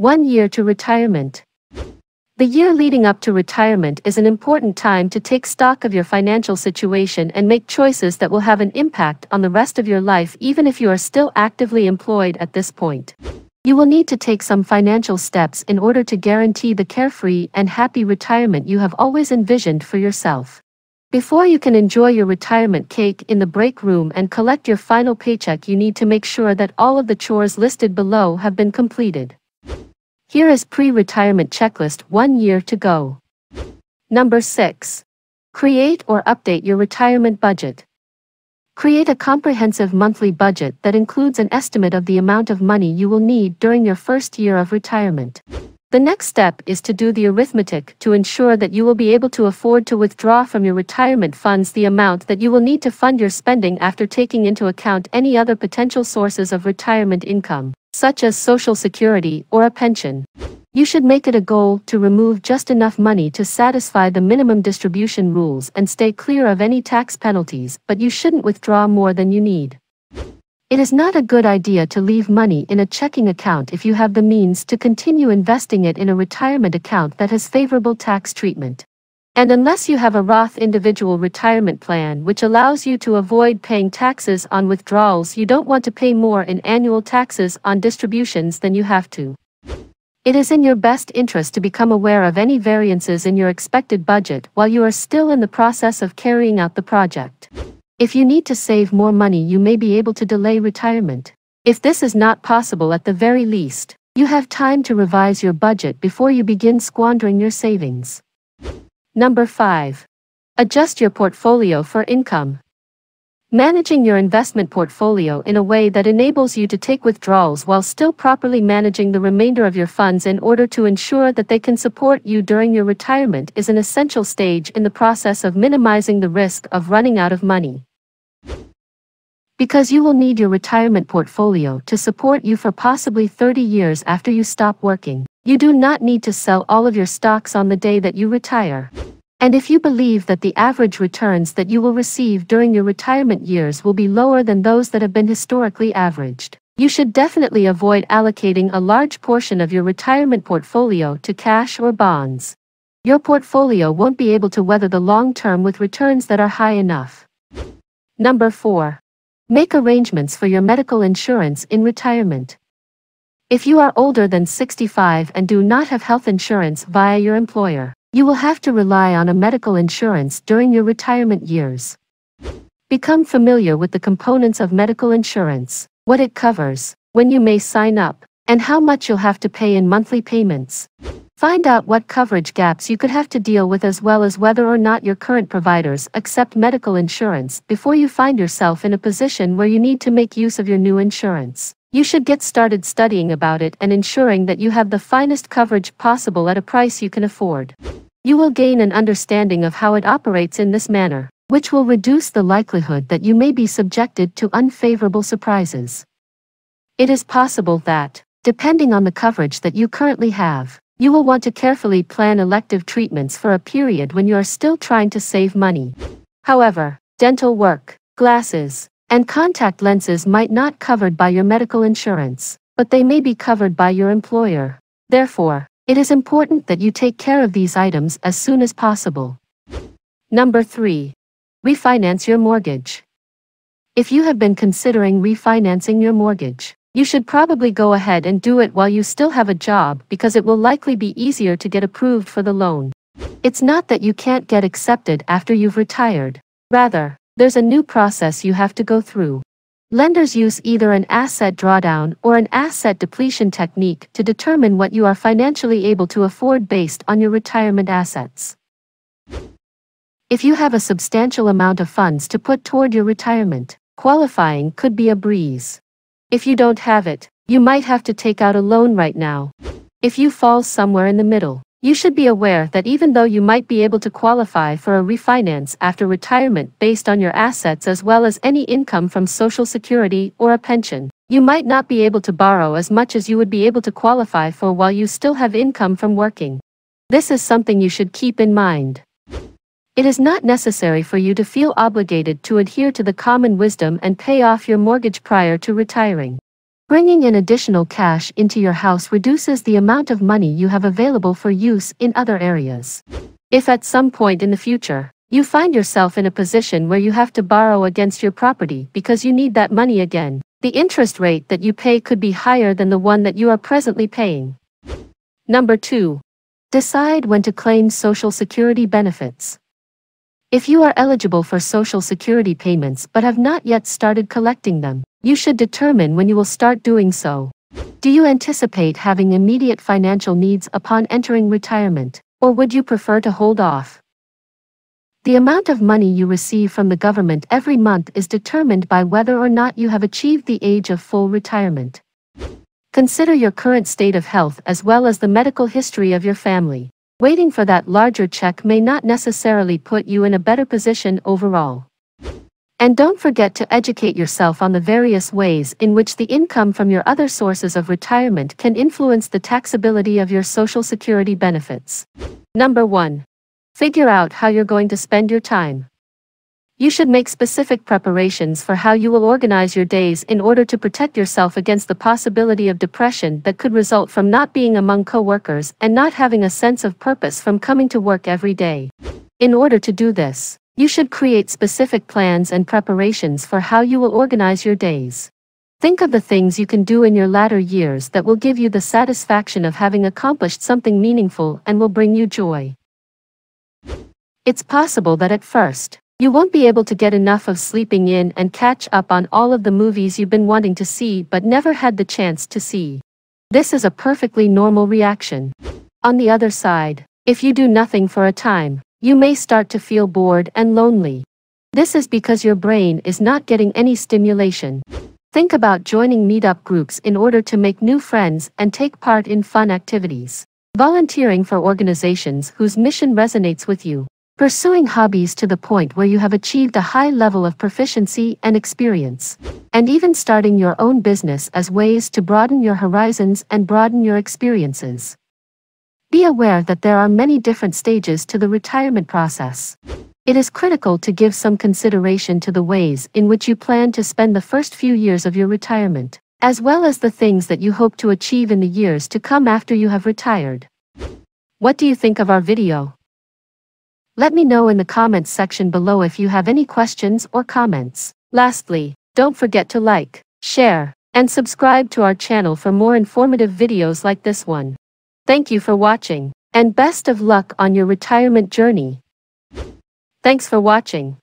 1 year to retirement. The year leading up to retirement is an important time to take stock of your financial situation and make choices that will have an impact on the rest of your life even if you are still actively employed at this point. You will need to take some financial steps in order to guarantee the carefree and happy retirement you have always envisioned for yourself. Before you can enjoy your retirement cake in the break room and collect your final paycheck, you need to make sure that all of the chores listed below have been completed. Here is pre-retirement checklist 1 year to go. Number 6. Create or update your retirement budget. Create a comprehensive monthly budget that includes an estimate of the amount of money you will need during your first year of retirement. The next step is to do the arithmetic to ensure that you will be able to afford to withdraw from your retirement funds the amount that you will need to fund your spending after taking into account any other potential sources of retirement income, such as Social Security or a pension. You should make it a goal to remove just enough money to satisfy the minimum distribution rules and stay clear of any tax penalties, but you shouldn't withdraw more than you need. It is not a good idea to leave money in a checking account if you have the means to continue investing it in a retirement account that has favorable tax treatment. And unless you have a Roth individual retirement plan which allows you to avoid paying taxes on withdrawals, you don't want to pay more in annual taxes on distributions than you have to. It is in your best interest to become aware of any variances in your expected budget while you are still in the process of carrying out the project. If you need to save more money, you may be able to delay retirement. If this is not possible, at the very least, you have time to revise your budget before you begin squandering your savings. Number 5. Adjust your portfolio for income. Managing your investment portfolio in a way that enables you to take withdrawals while still properly managing the remainder of your funds in order to ensure that they can support you during your retirement is an essential stage in the process of minimizing the risk of running out of money. Because you will need your retirement portfolio to support you for possibly 30 years after you stop working, you do not need to sell all of your stocks on the day that you retire. And if you believe that the average returns that you will receive during your retirement years will be lower than those that have been historically averaged, you should definitely avoid allocating a large portion of your retirement portfolio to cash or bonds. Your portfolio won't be able to weather the long term with returns that are high enough. Number 4. Make arrangements for your medical insurance in retirement. If you are older than 65 and do not have health insurance via your employer, you will have to rely on a medical insurance during your retirement years. Become familiar with the components of medical insurance, what it covers, when you may sign up, and how much you'll have to pay in monthly payments. Find out what coverage gaps you could have to deal with, as well as whether or not your current providers accept medical insurance before you find yourself in a position where you need to make use of your new insurance. You should get started studying about it and ensuring that you have the finest coverage possible at a price you can afford. You will gain an understanding of how it operates in this manner, which will reduce the likelihood that you may be subjected to unfavorable surprises. It is possible that, depending on the coverage that you currently have, you will want to carefully plan elective treatments for a period when you are still trying to save money. However, dental work, glasses, and contact lenses might not be covered by your medical insurance, but they may be covered by your employer. Therefore, it is important that you take care of these items as soon as possible. Number 3. Refinance your mortgage. If you have been considering refinancing your mortgage, you should probably go ahead and do it while you still have a job, because it will likely be easier to get approved for the loan. It's not that you can't get accepted after you've retired. Rather, there's a new process you have to go through. Lenders use either an asset drawdown or an asset depletion technique to determine what you are financially able to afford based on your retirement assets. If you have a substantial amount of funds to put toward your retirement, qualifying could be a breeze. If you don't have it, you might have to take out a loan right now. If you fall somewhere in the middle, you should be aware that even though you might be able to qualify for a refinance after retirement based on your assets as well as any income from Social Security or a pension, you might not be able to borrow as much as you would be able to qualify for while you still have income from working. This is something you should keep in mind. It is not necessary for you to feel obligated to adhere to the common wisdom and pay off your mortgage prior to retiring. Bringing in additional cash into your house reduces the amount of money you have available for use in other areas. If at some point in the future, you find yourself in a position where you have to borrow against your property because you need that money again, the interest rate that you pay could be higher than the one that you are presently paying. Number 2. Decide when to claim Social Security benefits. If you are eligible for Social Security payments but have not yet started collecting them, you should determine when you will start doing so. Do you anticipate having immediate financial needs upon entering retirement, or would you prefer to hold off? The amount of money you receive from the government every month is determined by whether or not you have achieved the age of full retirement. Consider your current state of health as well as the medical history of your family. Waiting for that larger check may not necessarily put you in a better position overall. And don't forget to educate yourself on the various ways in which the income from your other sources of retirement can influence the taxability of your Social Security benefits. Number 1. Figure out how you're going to spend your time. You should make specific preparations for how you will organize your days in order to protect yourself against the possibility of depression that could result from not being among coworkers and not having a sense of purpose from coming to work every day. In order to do this, you should create specific plans and preparations for how you will organize your days. Think of the things you can do in your latter years that will give you the satisfaction of having accomplished something meaningful and will bring you joy. It's possible that at first, you won't be able to get enough of sleeping in and catch up on all of the movies you've been wanting to see but never had the chance to see. This is a perfectly normal reaction. On the other side, if you do nothing for a time, you may start to feel bored and lonely. This is because your brain is not getting any stimulation. Think about joining meetup groups in order to make new friends and take part in fun activities. Volunteering for organizations whose mission resonates with you. Pursuing hobbies to the point where you have achieved a high level of proficiency and experience. And even starting your own business as ways to broaden your horizons and broaden your experiences. Be aware that there are many different stages to the retirement process. It is critical to give some consideration to the ways in which you plan to spend the first few years of your retirement, as well as the things that you hope to achieve in the years to come after you have retired. What do you think of our video? Let me know in the comments section below if you have any questions or comments. Lastly, don't forget to like, share, and subscribe to our channel for more informative videos like this one. Thank you for watching, and best of luck on your retirement journey. Thanks for watching.